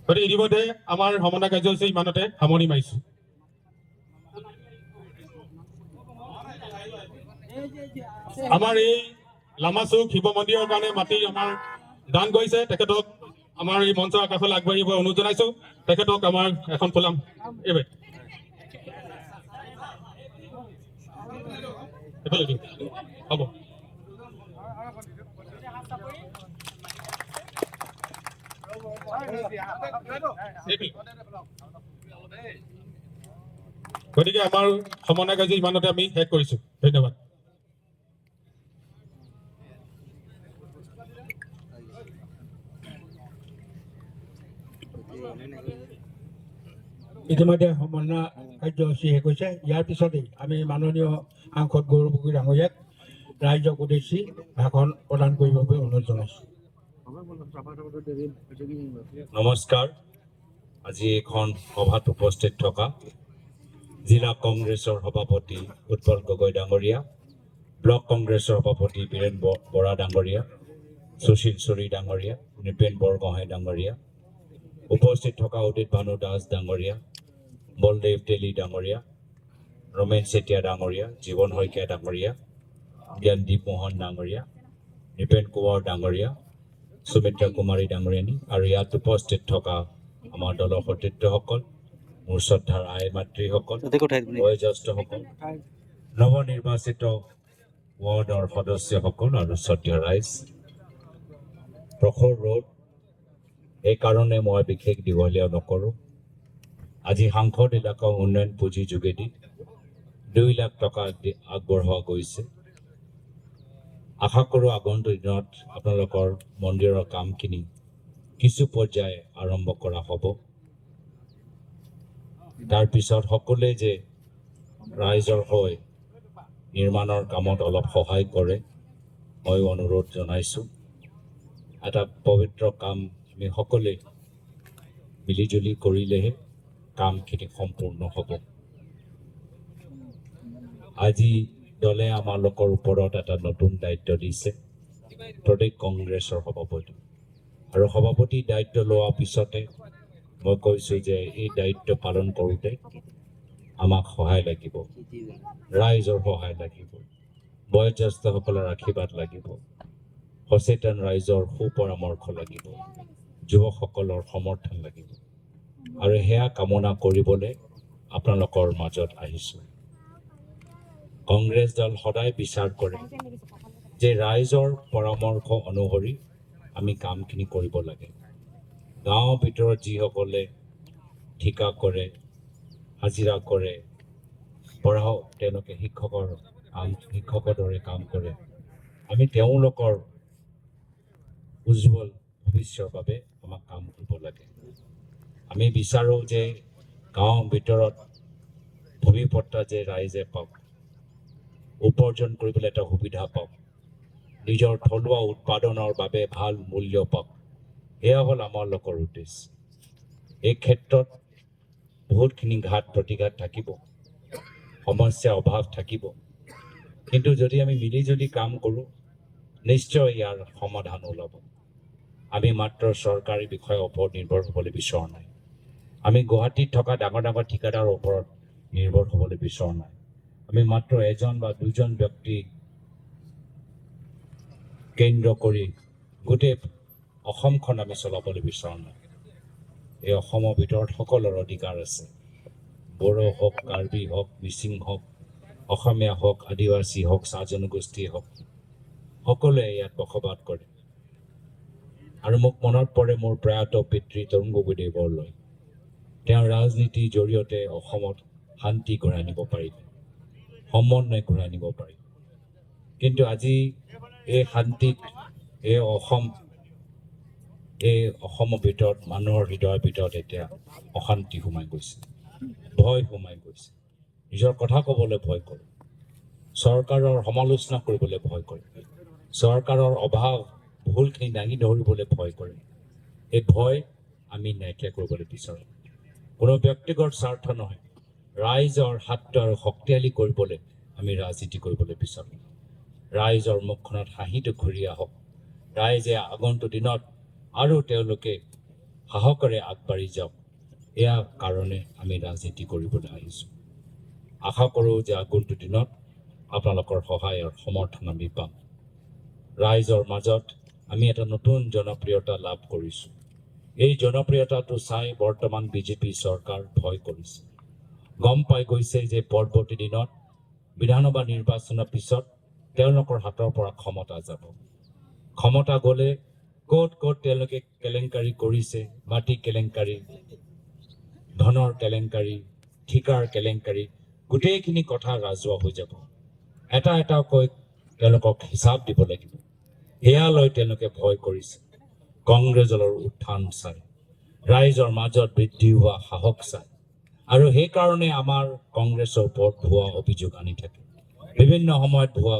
গতিকে ইতিমধ্যে আমাৰ সমাধান কাৰ্যসূচী ইমানতে সামৰণি মাৰিছোঁ। আমাৰ এই লামাচুক শিৱ মন্দিৰৰ কাৰণে মাটি আমাৰ দান কৰিছে, তেখেতক আমাৰ এই মঞ্চৰ আকাশলৈ আগবাঢ়িব অনুৰোধ জনাইছো। তেখেতক আমাৰ এখন ফুলাম এইবাৰ হ'ব। গতিকে আমাৰ সমন্বয় কাৰ্য ইমানতে আমি শেষ কৰিছো। ধন্যবাদ। ইতিমধ্যে সমন্বয় কাৰ্যসূচী শেষ হৈছে। ইয়াৰ পিছতেই আমি মাননীয় সাংসদ গৌৰৱ গগৈ ডাঙৰীয়াক ৰাইজক উদ্দেশ্যি ভাষণ প্ৰদান কৰিবৰ বাবে অনুৰোধ জনাইছোঁ। নমস্কাৰ। আজি এইখন সভাত উপস্থিত থকা জিলা কংগ্ৰেছৰ সভাপতি উৎপল গগৈ ডাঙৰীয়া, ব্লক কংগ্ৰেছৰ সভাপতি বীৰেন বৰা ডাঙৰীয়া, সুশীল চৰি ডাঙৰীয়া, নৃপেন বৰগোহাঁই ডাঙৰীয়া, উপস্থিত থকা উদিত ভানু দাস ডাঙৰীয়া, বলদেৱ তেলী ডাঙৰীয়া, ৰমেন চেতিয়া ডাঙৰীয়া, জীৱন শইকীয়া ডাঙৰীয়া, জ্ঞানদীপ মোহন ডাঙৰীয়া, নৃপেন কোঁৱৰ ডাঙৰীয়া, সুমিত্ৰা কুমাৰী ডাঙৰীয়ানী আৰু ইয়াত উপস্থিত থকা আমাৰ দলৰ সতীৰ্থসকল, মোৰ শ্ৰদ্ধাৰ আই মাতৃসকল, বয়োজ্যেষ্ঠসকল, নৱনিৰ্বাচিত ৱাৰ্ডৰ সদস্যসকল আৰু শ্ৰদ্ধেয় ৰাইজ। প্ৰখৰ ৰ'দ, এইকাৰণে মই বিশেষ দীঘলীয়া নকৰোঁ। আজি সাংসদ এলেকা উন্নয়ন পুঁজিৰ যোগেদি 2 লাখ টকা আগবঢ়োৱা গৈছে। আশা কৰোঁ আগন্তুক দিনত আপোনালোকৰ মন্দিৰৰ কামখিনি কিছু পৰ্যায় আৰম্ভ কৰা হ'ব। তাৰপিছত সকলোৱে যে ৰাইজৰ হৈ নিৰ্মাণৰ কামত অলপ সহায় কৰে, মই অনুৰোধ জনাইছোঁ। এটা পবিত্ৰ কাম আমি সকলোৱে মিলিজুলি কৰিলেহে কামখিনি সম্পূৰ্ণ হ'ব। আজি দলে আমালোকৰ ওপৰত এটা নতুন দায়িত্ব দিছে, প্ৰদেশ কংগ্ৰেছৰ সভাপতি। আৰু সভাপতি দায়িত্ব লোৱাৰ পিছতে মই কৈছোঁ যে এই দায়িত্ব পালন কৰোঁতে আমাক সহায় লাগিব, ৰাইজৰ সহায় লাগিব, বয়োজ্যেষ্ঠসকলৰ আশীৰ্বাদ লাগিব, সচেতন ৰাইজৰ সুপৰামৰ্শ লাগিব, যুৱকসকলৰ সমৰ্থন লাগিব। আৰু সেয়া কামনা কৰিবলৈ আপোনালোকৰ মাজত আহিছোঁ। কংগ্ৰেছ দল সদায় বিচাৰ কৰে যে ৰাইজৰ পৰামৰ্শ অনুসৰি আমি কামখিনি কৰিব লাগে। গাঁৱৰ ভিতৰত যিসকলে ঠিকা কৰে, হাজিৰা কৰে, পঢ়াও তেওঁলোকে শিক্ষকৰ দৰে কাম কৰে, আমি তেওঁলোকৰ উজ্জ্বল ভৱিষ্যৰ বাবে আমাক কাম কৰিব লাগে। আমি বিচাৰোঁ যে গাঁৱৰ ভিতৰত ভূমিপট্টা যে ৰাইজে পাওক, উপাৰ্জন কৰিবলৈ এটা সুবিধা পাওক, নিজৰ থলুৱা উৎপাদনৰ বাবে ভাল মূল্য পাওক, এয়া হ'ল আমাৰ লোকৰ উদ্দেশ্য। এই ক্ষেত্ৰত বহুতখিনি ঘাট প্ৰতিঘাত থাকিব, সমস্যা অভাৱ থাকিব, কিন্তু যদি আমি মিলিজুলি কাম কৰোঁ নিশ্চয় ইয়াৰ সমাধান ওলাব। আমি মাত্ৰ চৰকাৰী বিষয়ৰ ওপৰত নিৰ্ভৰ হ'বলৈ বিচৰা নাই, আমি গুৱাহাটীত থকা ডাঙৰ ডাঙৰ ঠিকাদাৰৰ ওপৰত নিৰ্ভৰ হ'বলৈ বিচৰা নাই, আমি মাত্ৰ এজন বা দুজন ব্যক্তি কেন্দ্ৰ কৰি গোটেই অসমখন আমি চলাবলৈ বিচৰা নাই। এই অসমৰ ভিতৰত সকলোৰ অধিকাৰ আছে, বড়ো হওক, কাৰ্বি হওক, মিচিং হওক, অসমীয়া হওক, আদিবাসী হওক, চাহ জনগোষ্ঠী হওক, সকলোৱে ইয়াত বসবাস কৰে। আৰু মোক মনত পৰে মোৰ প্ৰয়াত পিতৃ তৰুণ গগৈদেৱ বৰলৈ। তেওঁ ৰাজনীতিৰ জৰিয়তে অসমত শান্তি ঘূৰাই আনিব পাৰিলে, সমন্বয় ঘূৰাই আনিব পাৰিলে। কিন্তু আজি এই শান্তিত এই অসমৰ ভিতৰত মানুহৰ হৃদয়ৰ ভিতৰত এতিয়া অশান্তি সোমাই গৈছে, ভয় সোমাই গৈছে, নিজৰ কথা ক'বলৈ ভয় কৰে, চৰকাৰৰ সমালোচনা কৰিবলৈ ভয় কৰে, চৰকাৰৰ অভাৱ ভুলখিনি দাঙি ধৰিবলৈ ভয় কৰে। এই ভয় আমি নাইকিয়া কৰিবলৈ বিচাৰোঁ। কোনো ব্যক্তিগত স্বাৰ্থ নহয়, ৰাইজৰ হাতটো আৰু শক্তিশালী কৰিবলৈ আমি ৰাজনীতি কৰিবলৈ বিচাৰোঁ। ৰাইজৰ মুখখনত হাঁহিটো ঘূৰি আহক, ৰাইজে আগন্তুক দিনত আৰু তেওঁলোকে সাহসেৰে আগবাঢ়ি যাওক এয়া কাৰণে আমি ৰাজনীতি কৰিবলৈ আহিছোঁ আশা কৰোঁ যে আগন্তুক দিনত আপোনালোকৰ সহায় আৰু সমৰ্থন আমি পাম ৰাইজৰ মাজত আমি এটা নতুন জনপ্ৰিয়তা লাভ কৰিছোঁ এই জনপ্ৰিয়তাটো চাই বৰ্তমান বিজেপি চৰকাৰ ভয় কৰিছে গম পাই গৈছে যে পৰৱৰ্তী দিনত বিধানসভা নিৰ্বাচনৰ পিছত তেওঁলোকৰ হাতৰ পৰা ক্ষমতা যাব ক্ষমতা গ'লে ক'ত ক'ত তেওঁলোকে কেলেংকাৰী কৰিছে মাটি কেলেংকাৰী ধনৰ কেলেংকাৰী ঠিকাৰ কেলেংকাৰী গোটেইখিনি কথা ৰাজহুৱা হৈ যাব এটা এটাকৈ তেওঁলোকক হিচাপ দিব লাগিব এয়া লৈ তেওঁলোকে ভয় কৰিছে কংগ্ৰেছ দলৰ উত্থান চাই ৰাইজৰ মাজত বৃদ্ধি হোৱা সাহস চাই আৰু সেইকাৰণে আমাৰ কংগ্ৰেছৰ ওপৰত ভুৱা অভিযোগ আনি থাকে বিভিন্ন সময়ত ভুৱা